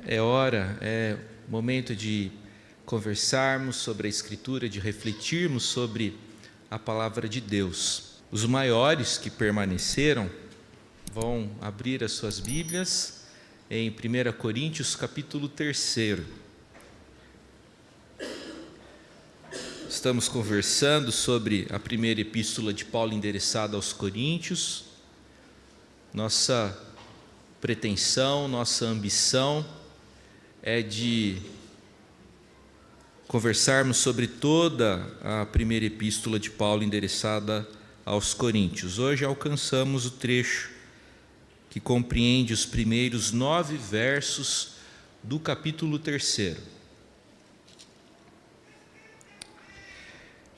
É momento de conversarmos sobre a Escritura, de refletirmos sobre a Palavra de Deus. Os maiores que permaneceram vão abrir as suas Bíblias em 1 Coríntios capítulo 3. Estamos conversando sobre a primeira epístola de Paulo endereçada aos Coríntios. Nossa pretensão, nossa ambição é de conversarmos sobre toda a primeira epístola de Paulo endereçada aos Coríntios. Hoje alcançamos o trecho que compreende os primeiros 9 versos do capítulo 3.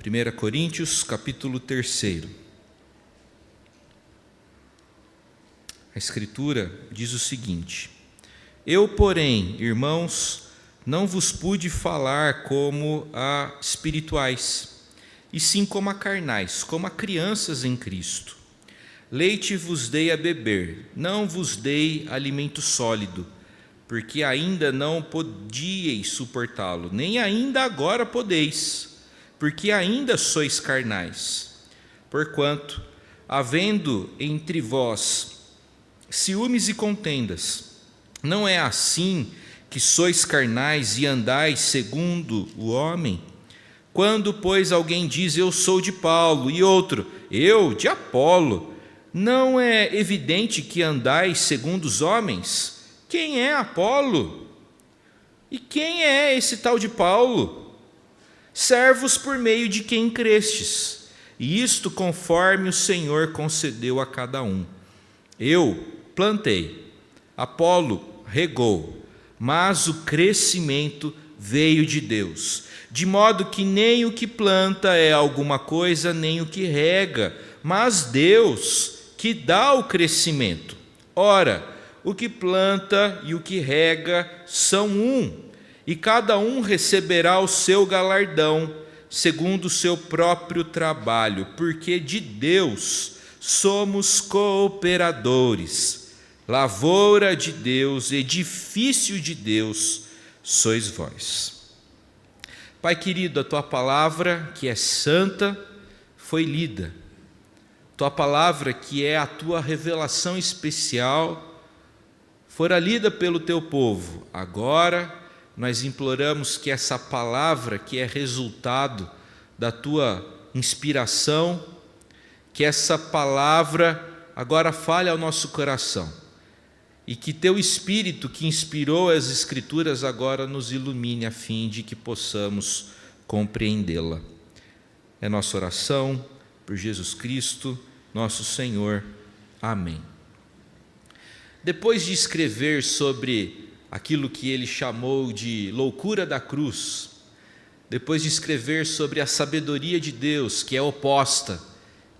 1 Coríntios, capítulo 3. A Escritura diz o seguinte: Eu, porém, irmãos, não vos pude falar como a espirituais, e sim como a carnais, como a crianças em Cristo. Leite vos dei a beber, não vos dei alimento sólido, porque ainda não podíeis suportá-lo, nem ainda agora podeis, porque ainda sois carnais. Porquanto, havendo entre vós ciúmes e contendas, não é assim que sois carnais e andais segundo o homem? Quando, pois, alguém diz, eu sou de Paulo, e outro, eu de Apolo, não é evidente que andais segundo os homens? Quem é Apolo? E quem é esse tal de Paulo? Servos por meio de quem crestes, e isto conforme o Senhor concedeu a cada um. Eu plantei, Apolo regou, mas o crescimento veio de Deus, de modo que nem o que planta é alguma coisa, nem o que rega, mas Deus que dá o crescimento. Ora, o que planta e o que rega são um, e cada um receberá o seu galardão, segundo o seu próprio trabalho, porque de Deus somos cooperadores. Lavoura de Deus, edifício de Deus, sois vós. Pai querido, a Tua palavra, que é santa, foi lida. Tua palavra, que é a Tua revelação especial, fora lida pelo Teu povo. Agora, nós imploramos que essa palavra, que é resultado da Tua inspiração, que essa palavra agora fale ao nosso coração, e que Teu Espírito, que inspirou as Escrituras, agora nos ilumine, a fim de que possamos compreendê-la. É nossa oração, por Jesus Cristo, nosso Senhor. Amém. Depois de escrever sobre aquilo que ele chamou de loucura da cruz, depois de escrever sobre a sabedoria de Deus, que é oposta,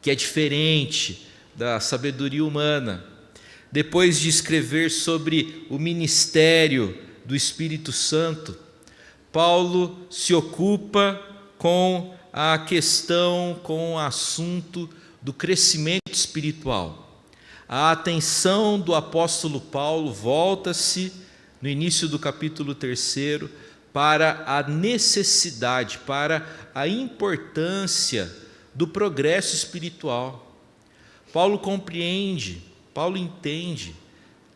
que é diferente da sabedoria humana, depois de escrever sobre o ministério do Espírito Santo, Paulo se ocupa com a questão, com o assunto do crescimento espiritual. A atenção do apóstolo Paulo volta-se no início do capítulo 3, para a necessidade, para a importância do progresso espiritual. Paulo compreende, Paulo entende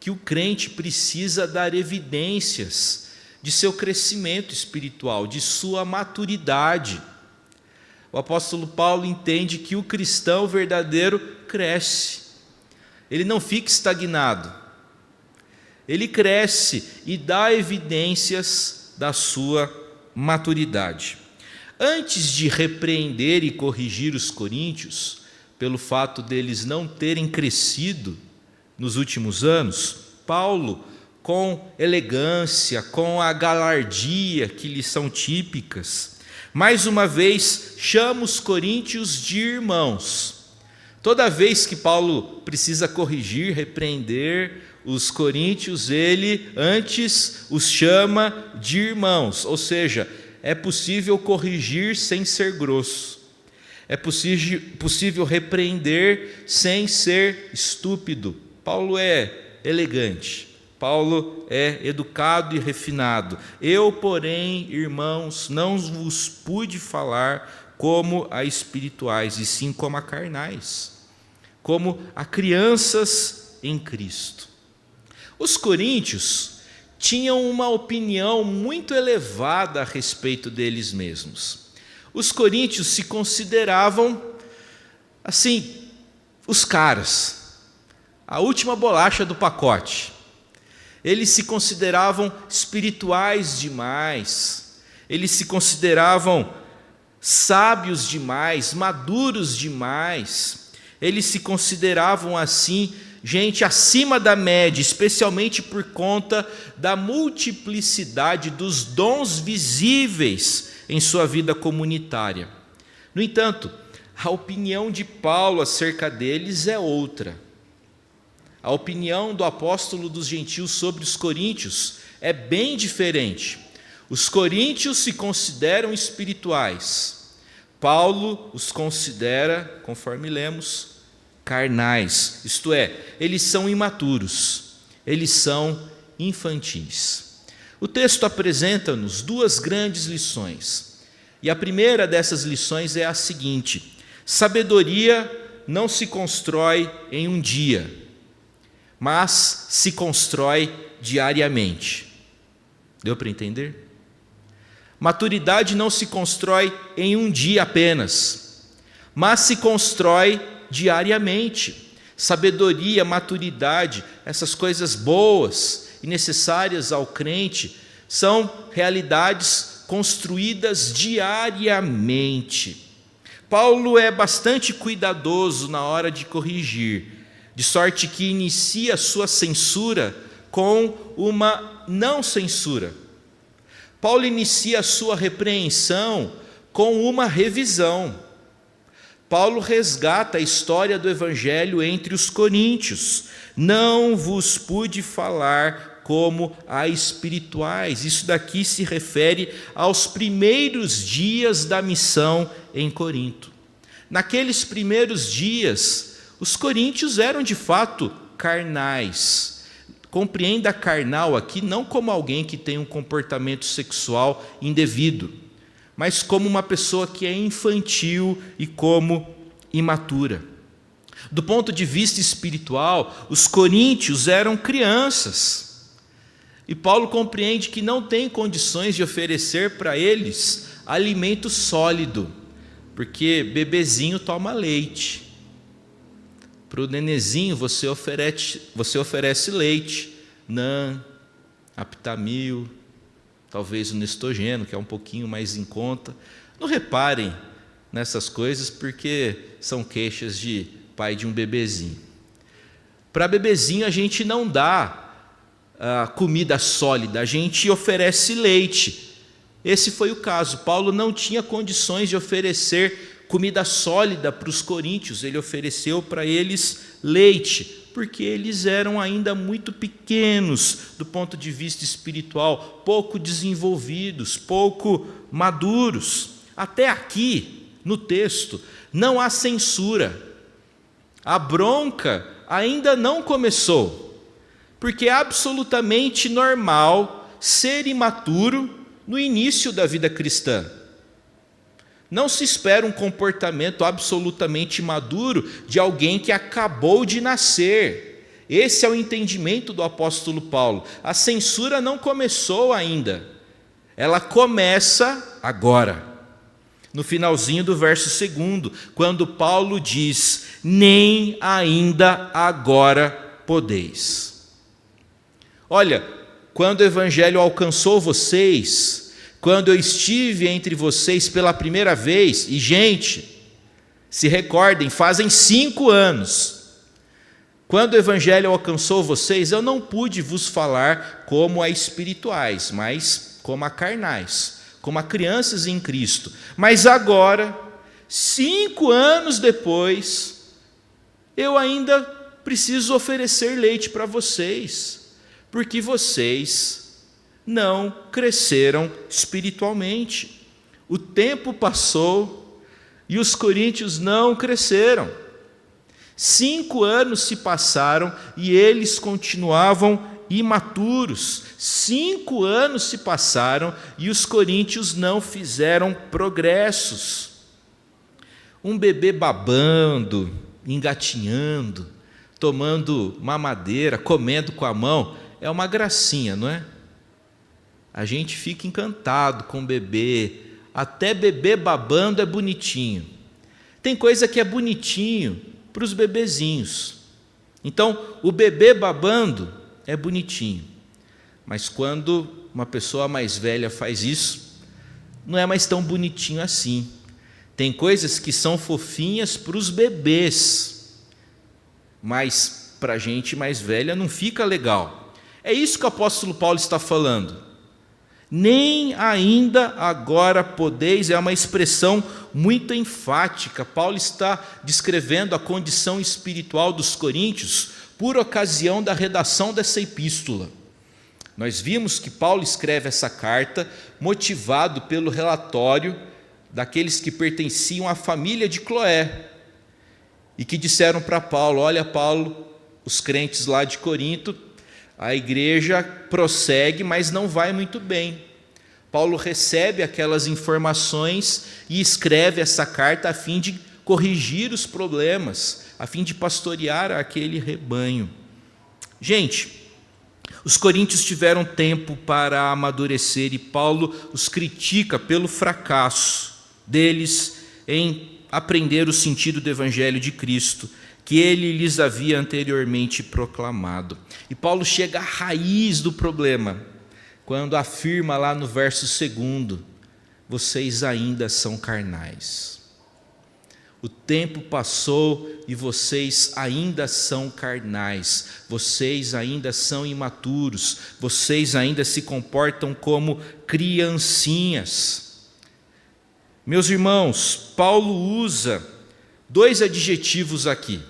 que o crente precisa dar evidências de seu crescimento espiritual, de sua maturidade. O apóstolo Paulo entende que o cristão verdadeiro cresce, ele não fica estagnado. Ele cresce e dá evidências da sua maturidade. Antes de repreender e corrigir os coríntios, pelo fato deles não terem crescido nos últimos anos, Paulo, com elegância, com a galardia que lhes são típicas, mais uma vez chama os coríntios de irmãos. Toda vez que Paulo precisa corrigir, repreender os coríntios, ele antes os chama de irmãos, ou seja, é possível corrigir sem ser grosso, é possível repreender sem ser estúpido. Paulo é elegante, Paulo é educado e refinado. Eu, porém, irmãos, não vos pude falar como a espirituais, e sim como a carnais, como a crianças em Cristo. Os coríntios tinham uma opinião muito elevada a respeito deles mesmos. Os coríntios se consideravam, assim, os caras, a última bolacha do pacote. Eles se consideravam espirituais demais, eles se consideravam sábios demais, maduros demais, eles se consideravam assim, gente acima da média, especialmente por conta da multiplicidade dos dons visíveis em sua vida comunitária. No entanto, a opinião de Paulo acerca deles é outra. A opinião do apóstolo dos gentios sobre os coríntios é bem diferente. Os coríntios se consideram espirituais. Paulo os considera, conforme lemos, carnais, isto é, eles são imaturos, eles são infantis. O texto apresenta-nos duas grandes lições, e a primeira dessas lições é a seguinte: sabedoria não se constrói em um dia, mas se constrói diariamente. Deu para entender? Maturidade não se constrói em um dia apenas, mas se constrói diariamente. Sabedoria, maturidade, essas coisas boas e necessárias ao crente, são realidades construídas diariamente. Paulo é bastante cuidadoso na hora de corrigir, de sorte que inicia a sua censura com uma não censura. Paulo inicia a sua repreensão com uma revisão. Paulo resgata a história do evangelho entre os coríntios. Não vos pude falar como a espirituais. Isso daqui se refere aos primeiros dias da missão em Corinto. Naqueles primeiros dias, os coríntios eram de fato carnais. Compreenda carnal aqui não como alguém que tem um comportamento sexual indevido, mas como uma pessoa que é infantil e como imatura. Do ponto de vista espiritual, os coríntios eram crianças. E Paulo compreende que não tem condições de oferecer para eles alimento sólido, porque bebezinho toma leite. Para o nenezinho você oferece leite, NAN, Aptamil, talvez o Nestogeno, que é um pouquinho mais em conta. Não reparem nessas coisas, porque são queixas de pai de um bebezinho. Para bebezinho a gente não dá comida sólida, a gente oferece leite. Esse foi o caso. Paulo não tinha condições de oferecer comida sólida para os coríntios, ele ofereceu para eles leite, porque eles eram ainda muito pequenos do ponto de vista espiritual, pouco desenvolvidos, pouco maduros. Até aqui, no texto, não há censura. A bronca ainda não começou, porque é absolutamente normal ser imaturo no início da vida cristã. Não se espera um comportamento absolutamente maduro de alguém que acabou de nascer. Esse é o entendimento do apóstolo Paulo. A censura não começou ainda. Ela começa agora. No finalzinho do verso 2, quando Paulo diz: nem ainda agora podeis. Olha, quando o evangelho alcançou vocês, quando eu estive entre vocês pela primeira vez, e gente, se recordem, fazem 5 anos, quando o evangelho alcançou vocês, eu não pude vos falar como a espirituais, mas como a carnais, como a crianças em Cristo. Mas agora, 5 anos depois, eu ainda preciso oferecer leite para vocês, porque vocês não cresceram espiritualmente. O tempo passou e os coríntios não cresceram. 5 anos se passaram e eles continuavam imaturos. 5 anos se passaram e os coríntios não fizeram progressos. Um bebê babando, engatinhando, tomando mamadeira, comendo com a mão, é uma gracinha, não é? A gente fica encantado com o bebê, até bebê babando é bonitinho. Tem coisa que é bonitinho para os bebezinhos. Então, o bebê babando é bonitinho, mas quando uma pessoa mais velha faz isso, não é mais tão bonitinho assim. Tem coisas que são fofinhas para os bebês, mas para a gente mais velha não fica legal. É isso que o apóstolo Paulo está falando. Nem ainda agora podeis, é uma expressão muito enfática. Paulo está descrevendo a condição espiritual dos coríntios por ocasião da redação dessa epístola. Nós vimos que Paulo escreve essa carta motivado pelo relatório daqueles que pertenciam à família de Cloé e que disseram para Paulo: olha, Paulo, os crentes lá de Corinto, a igreja prossegue, mas não vai muito bem. Paulo recebe aquelas informações e escreve essa carta a fim de corrigir os problemas, a fim de pastorear aquele rebanho. Gente, os coríntios tiveram tempo para amadurecer e Paulo os critica pelo fracasso deles em aprender o sentido do evangelho de Cristo, que ele lhes havia anteriormente proclamado. E Paulo chega à raiz do problema, quando afirma lá no verso 2: vocês ainda são carnais. O tempo passou e vocês ainda são carnais, vocês ainda são imaturos, vocês ainda se comportam como criancinhas. Meus irmãos, Paulo usa 2 adjetivos aqui.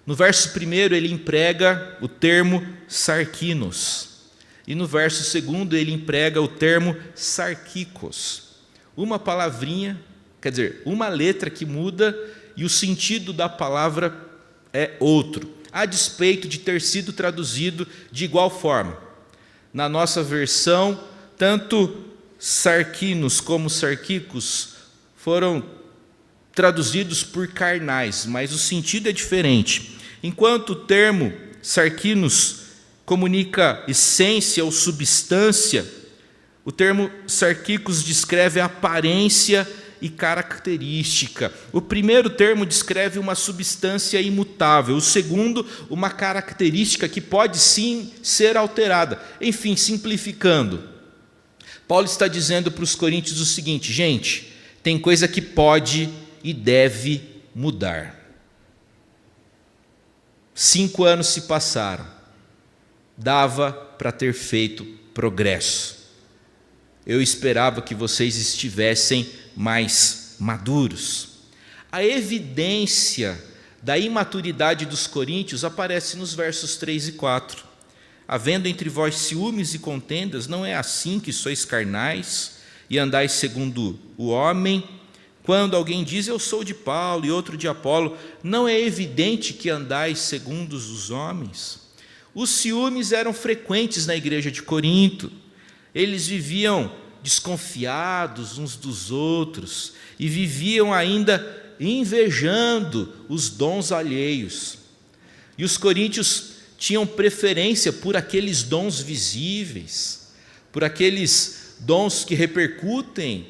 No verso 1 ele emprega o termo sarkinos, e no verso 2 ele emprega o termo sarkikos. Uma palavrinha, quer dizer, uma letra que muda e o sentido da palavra é outro, a despeito de ter sido traduzido de igual forma. Na nossa versão, tanto sarkinos como sarkikos foram traduzidos por carnais, mas o sentido é diferente. Enquanto o termo sarkinos comunica essência ou substância, o termo sarkikos descreve a aparência e característica. O primeiro termo descreve uma substância imutável, o segundo, uma característica que pode sim ser alterada. Enfim, simplificando, Paulo está dizendo para os coríntios o seguinte: gente, tem coisa que pode e deve mudar. 5 anos se passaram, dava para ter feito progresso. Eu esperava que vocês estivessem mais maduros. A evidência da imaturidade dos coríntios aparece nos versos 3 e 4. Havendo entre vós ciúmes e contendas, não é assim que sois carnais e andais segundo o homem? Quando alguém diz eu sou de Paulo e outro de Apolo, não é evidente que andais segundo os homens? Os ciúmes eram frequentes na igreja de Corinto. Eles viviam desconfiados uns dos outros e viviam ainda invejando os dons alheios. E os coríntios tinham preferência por aqueles dons visíveis, por aqueles dons que repercutem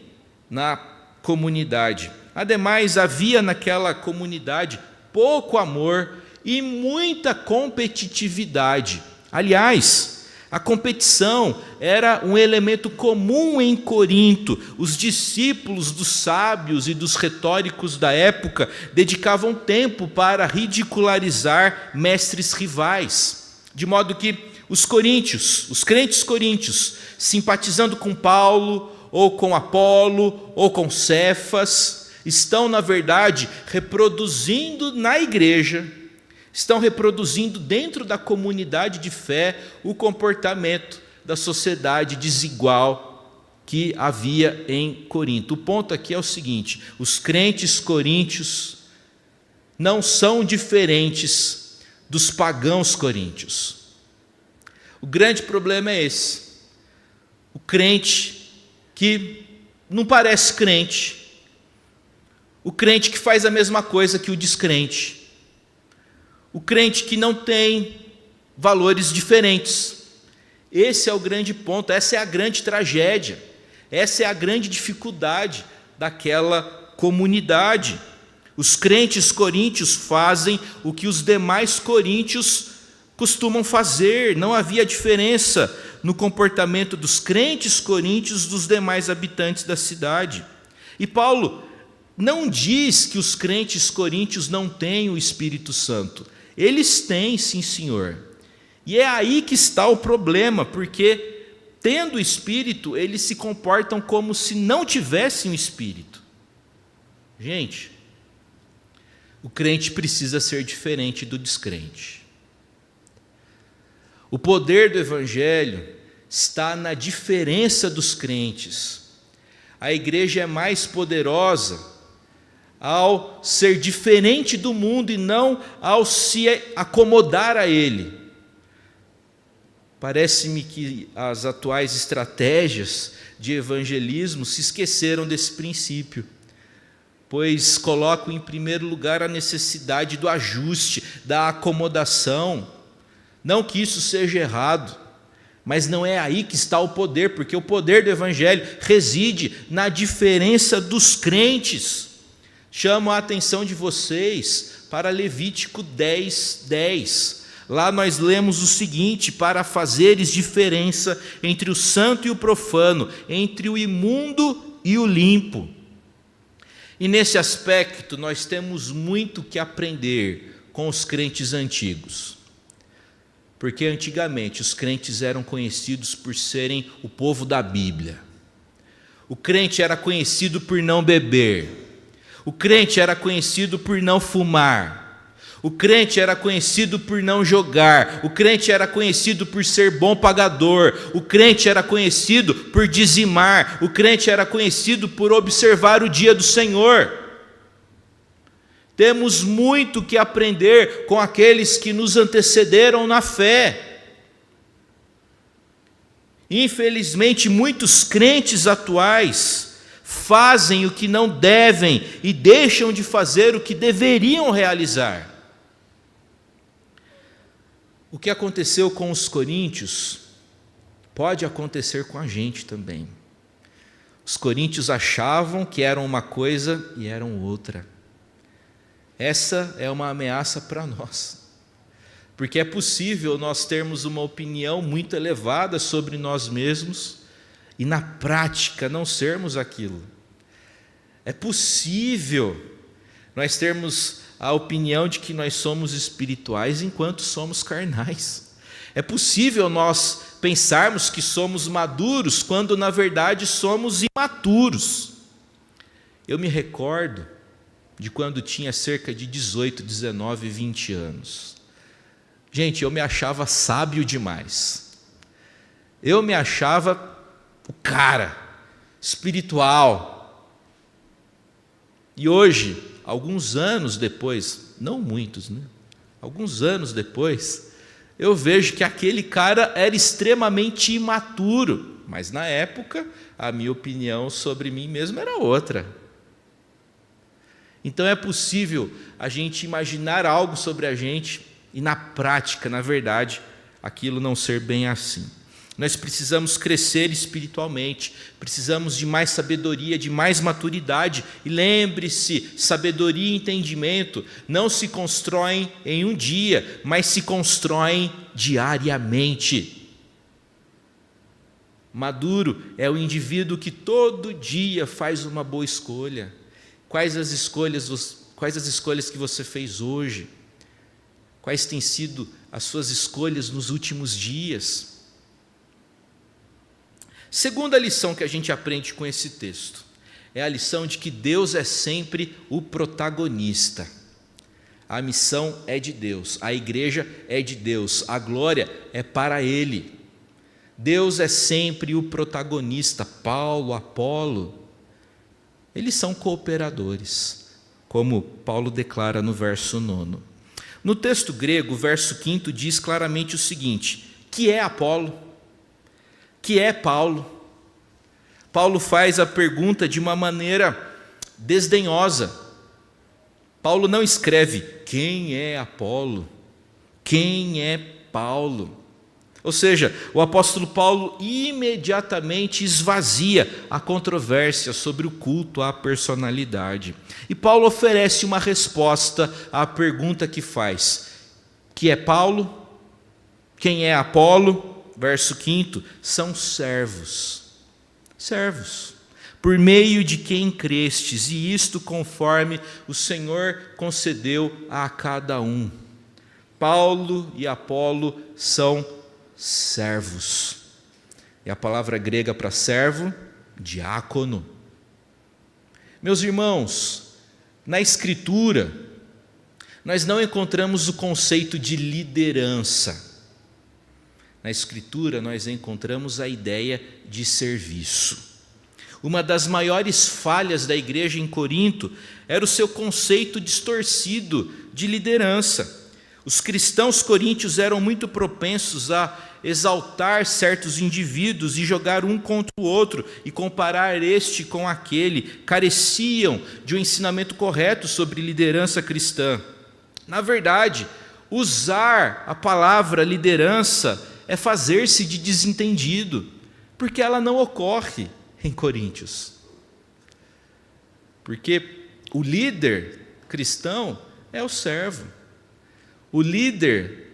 na comunidade. Ademais, havia naquela comunidade pouco amor e muita competitividade. Aliás, a competição era um elemento comum em Corinto. Os discípulos dos sábios e dos retóricos da época dedicavam tempo para ridicularizar mestres rivais, de modo que os coríntios, os crentes coríntios, simpatizando com Paulo, ou com Apolo, ou com Cefas, estão, na verdade, reproduzindo na igreja, estão reproduzindo dentro da comunidade de fé o comportamento da sociedade desigual que havia em Corinto. O ponto aqui é o seguinte: os crentes coríntios não são diferentes dos pagãos coríntios. O grande problema é esse. O crente que não parece crente. O crente que faz a mesma coisa que o descrente. O crente que não tem valores diferentes. Esse é o grande ponto, essa é a grande tragédia. Essa é a grande dificuldade daquela comunidade. Os crentes coríntios fazem o que os demais coríntios costumam fazer. Não havia diferença no comportamento dos crentes coríntios dos demais habitantes da cidade. E Paulo não diz que os crentes coríntios não têm o Espírito Santo. Eles têm, sim, senhor. E é aí que está o problema, porque tendo o Espírito, eles se comportam como se não tivessem o Espírito. Gente, o crente precisa ser diferente do descrente. O poder do Evangelho está na diferença dos crentes. A igreja é mais poderosa ao ser diferente do mundo e não ao se acomodar a ele. Parece-me que as atuais estratégias de evangelismo se esqueceram desse princípio, pois colocam em primeiro lugar a necessidade do ajuste, da acomodação. Não que isso seja errado, mas não é aí que está o poder, porque o poder do Evangelho reside na diferença dos crentes. Chamo a atenção de vocês para Levítico 10:10. Lá nós lemos o seguinte: para fazeres diferença entre o santo e o profano, entre o imundo e o limpo. E nesse aspecto nós temos muito que aprender com os crentes antigos. Porque antigamente os crentes eram conhecidos por serem o povo da Bíblia. O crente era conhecido por não beber. O crente era conhecido por não fumar. O crente era conhecido por não jogar. O crente era conhecido por ser bom pagador. O crente era conhecido por dizimar. O crente era conhecido por observar o dia do Senhor. Temos muito que aprender com aqueles que nos antecederam na fé. Infelizmente, muitos crentes atuais fazem o que não devem e deixam de fazer o que deveriam realizar. O que aconteceu com os coríntios pode acontecer com a gente também. Os coríntios achavam que eram uma coisa e eram outra. Essa é uma ameaça para nós, porque é possível nós termos uma opinião muito elevada sobre nós mesmos e na prática não sermos aquilo. É possível nós termos a opinião de que nós somos espirituais enquanto somos carnais. É possível nós pensarmos que somos maduros quando na verdade somos imaturos. Eu me recordo de quando tinha cerca de 18, 19, 20 anos. Gente, eu me achava sábio demais. Eu me achava o cara, espiritual. E hoje, alguns anos depois, não muitos, né? Alguns anos depois, eu vejo que aquele cara era extremamente imaturo. Mas na época, a minha opinião sobre mim mesmo era outra. Então é possível a gente imaginar algo sobre a gente e na prática, na verdade, aquilo não ser bem assim. Nós precisamos crescer espiritualmente, precisamos de mais sabedoria, de mais maturidade. E lembre-se, sabedoria e entendimento não se constroem em um dia, mas se constroem diariamente. Maduro é o indivíduo que todo dia faz uma boa escolha. Quais as escolhas que você fez hoje? Quais têm sido as suas escolhas nos últimos dias? Segunda lição que a gente aprende com esse texto é a lição de que Deus é sempre o protagonista. A missão é de Deus, a igreja é de Deus, a glória é para Ele. Deus é sempre o protagonista. Paulo, Apolo, eles são cooperadores, como Paulo declara no verso 9. No texto grego, o verso 5 diz claramente o seguinte: que é Apolo? Que é Paulo? Paulo faz a pergunta de uma maneira desdenhosa. Paulo não escreve quem é Apolo, quem é Paulo. Ou seja, o apóstolo Paulo imediatamente esvazia a controvérsia sobre o culto à personalidade. E Paulo oferece uma resposta à pergunta que faz: que é Paulo? Quem é Apolo? Verso 5: são servos. Servos, por meio de quem crestes, e isto conforme o Senhor concedeu a cada um. Paulo e Apolo são servos. E a palavra grega para servo, diácono. Meus irmãos, na Escritura, nós não encontramos o conceito de liderança. Na Escritura, nós encontramos a ideia de serviço. Uma das maiores falhas da igreja em Corinto era o seu conceito distorcido de liderança. Os cristãos coríntios eram muito propensos a exaltar certos indivíduos e jogar um contra o outro e comparar este com aquele. Careciam de um ensinamento correto sobre liderança cristã. Na verdade, usar a palavra liderança é fazer-se de desentendido, porque ela não ocorre em Coríntios. Porque o líder cristão é o servo. O líder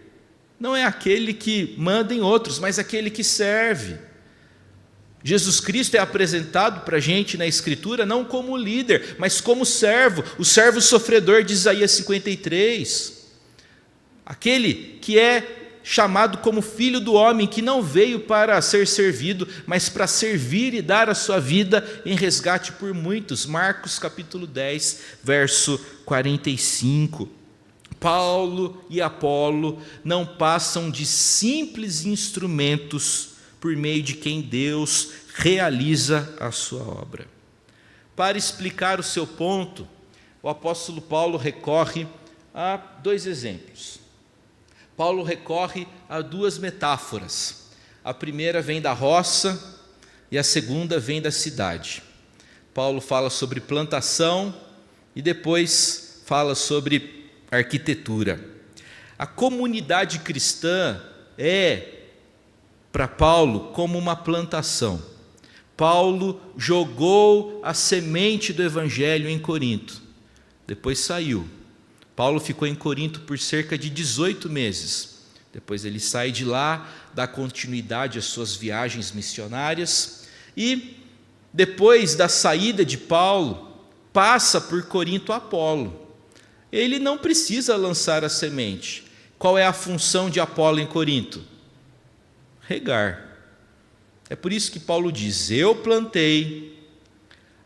não é aquele que manda em outros, mas aquele que serve. Jesus Cristo é apresentado para a gente na Escritura não como líder, mas como servo, o servo sofredor de Isaías 53. Aquele que é chamado como filho do homem, que não veio para ser servido, mas para servir e dar a sua vida em resgate por muitos. Marcos capítulo 10, verso 45. Paulo e Apolo não passam de simples instrumentos por meio de quem Deus realiza a sua obra. Para explicar o seu ponto, o apóstolo Paulo recorre a dois exemplos. Paulo recorre a duas metáforas. A primeira vem da roça e a segunda vem da cidade. Paulo fala sobre plantação e depois fala sobre arquitetura. A comunidade cristã é, para Paulo, como uma plantação. Paulo jogou a semente do evangelho em Corinto, depois saiu. Paulo ficou em Corinto por cerca de 18 meses. Depois ele sai de lá, dá continuidade às suas viagens missionárias e, depois da saída de Paulo, passa por Corinto Apolo. Ele não precisa lançar a semente. Qual é a função de Apolo em Corinto? Regar. É por isso que Paulo diz: eu plantei,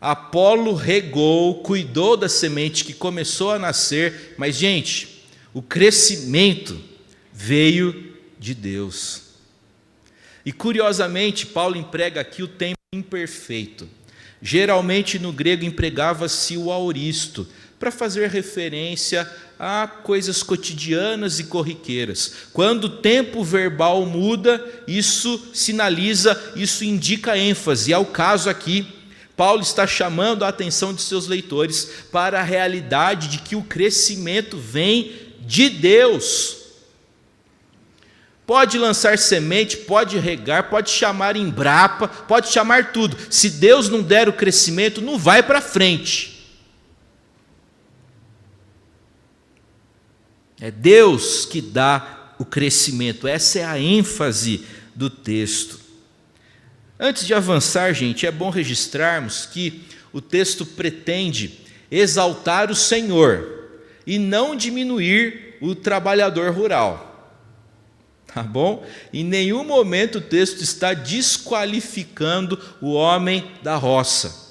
Apolo regou, cuidou da semente que começou a nascer, mas, gente, o crescimento veio de Deus. E, curiosamente, Paulo emprega aqui o tempo imperfeito. Geralmente, no grego, empregava-se o aoristo, para fazer referência a coisas cotidianas e corriqueiras. Quando o tempo verbal muda, isso sinaliza, isso indica ênfase. É o caso aqui. Paulo está chamando a atenção de seus leitores para a realidade de que o crescimento vem de Deus. Pode lançar semente, pode regar, pode chamar Embrapa, pode chamar tudo. Se Deus não der o crescimento, não vai para frente. É Deus que dá o crescimento. Essa é a ênfase do texto. Antes de avançar, gente, é bom registrarmos que o texto pretende exaltar o Senhor e não diminuir o trabalhador rural. Tá bom? Em nenhum momento o texto está desqualificando o homem da roça.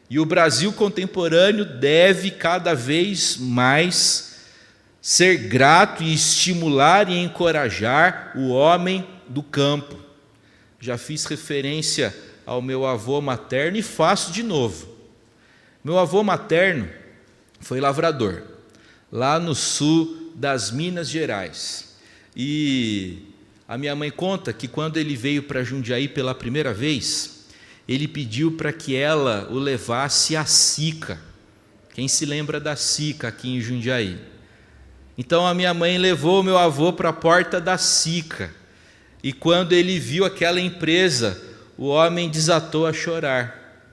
E o Brasil contemporâneo deve cada vez mais ser grato e estimular e encorajar o homem do campo. Já fiz referência ao meu avô materno e faço de novo. Meu avô materno foi lavrador, lá no sul das Minas Gerais. E A minha mãe conta que quando ele veio para Jundiaí pela primeira vez, ele pediu para que ela o levasse à Sica. Quem se lembra da Sica aqui em Jundiaí? Então a minha mãe levou o meu avô para a porta da Sica. E quando ele viu aquela empresa, o homem desatou a chorar.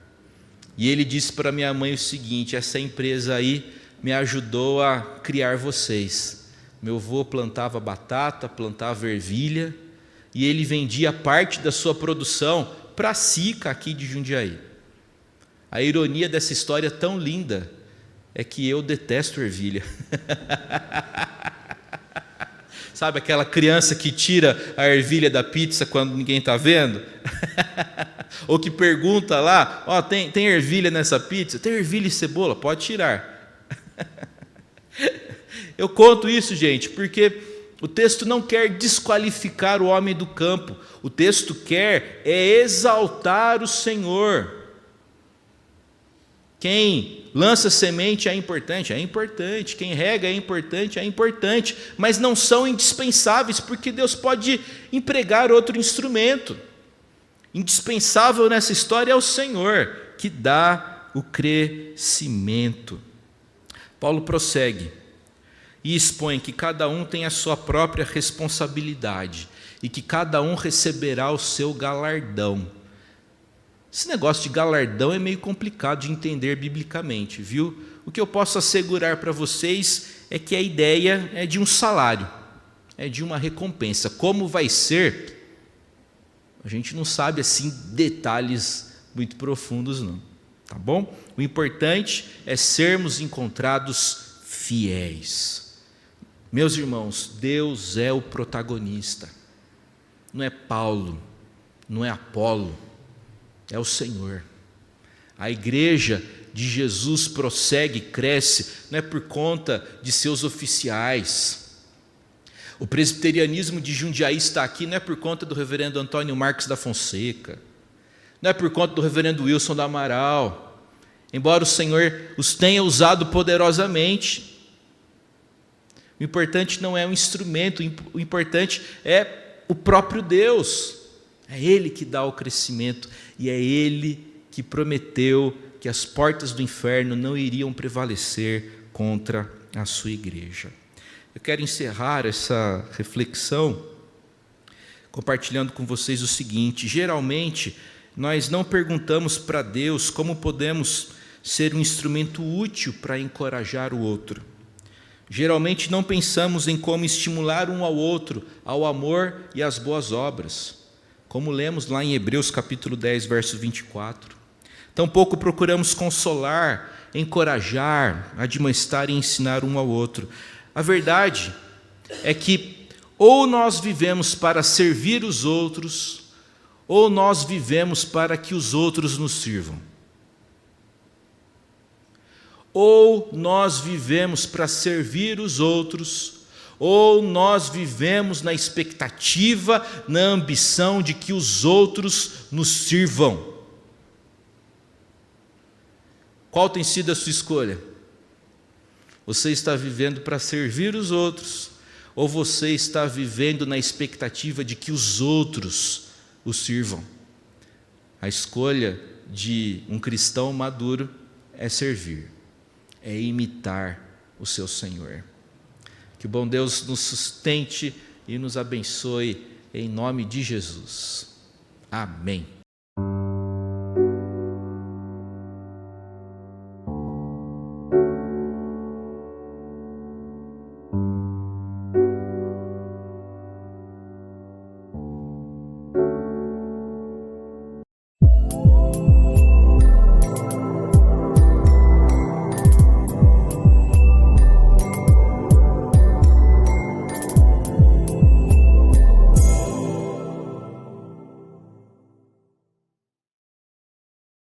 E ele disse para minha mãe o seguinte: essa empresa aí me ajudou a criar vocês. Meu avô plantava batata, plantava ervilha, e ele vendia parte da sua produção para a Sica aqui de Jundiaí. A ironia dessa história tão linda é que eu detesto ervilha. Sabe aquela criança que tira a ervilha da pizza quando ninguém está vendo? Ou que pergunta lá, tem ervilha nessa pizza? Tem ervilha e cebola? Pode tirar. Eu conto isso, gente, porque o texto não quer desqualificar o homem do campo. O texto quer exaltar o Senhor. Quem lança semente é importante. Quem rega é importante, mas não são indispensáveis, porque Deus pode empregar outro instrumento. Indispensável nessa história é o Senhor, que dá o crescimento. Paulo prossegue e expõe que cada um tem a sua própria responsabilidade e que cada um receberá o seu galardão. Esse negócio de galardão é meio complicado de entender biblicamente, viu? O que eu posso assegurar para vocês é que a ideia é de um salário, é de uma recompensa. Como vai ser, a gente não sabe assim detalhes muito profundos não, tá bom? O importante é sermos encontrados fiéis. Meus irmãos, Deus é o protagonista, não é Paulo, não é Apolo, é o Senhor. A igreja de Jesus prossegue, cresce, não é por conta de seus oficiais. O presbiterianismo de Jundiaí está aqui não é por conta do reverendo Antônio Marques da Fonseca, não é por conta do reverendo Wilson da Amaral, embora o Senhor os tenha usado poderosamente. O importante não é o instrumento, o importante é o próprio Deus. É Ele que dá o crescimento e é Ele que prometeu que as portas do inferno não iriam prevalecer contra a sua igreja. Eu quero encerrar essa reflexão compartilhando com vocês o seguinte: geralmente nós não perguntamos para Deus como podemos ser um instrumento útil para encorajar o outro. Geralmente não pensamos em como estimular um ao outro ao amor e às boas obras, como lemos lá em Hebreus capítulo 10, verso 24. Tampouco procuramos consolar, encorajar, admoestar e ensinar um ao outro. A verdade é que ou nós vivemos para servir os outros, ou nós vivemos para que os outros nos sirvam. Ou nós vivemos para servir os outros, ou nós vivemos na expectativa, na ambição de que os outros nos sirvam. Qual tem sido a sua escolha? Você está vivendo para servir os outros, ou você está vivendo na expectativa de que os outros o sirvam? A escolha de um cristão maduro é servir, é imitar o seu Senhor. Que o bom Deus nos sustente e nos abençoe em nome de Jesus. Amém.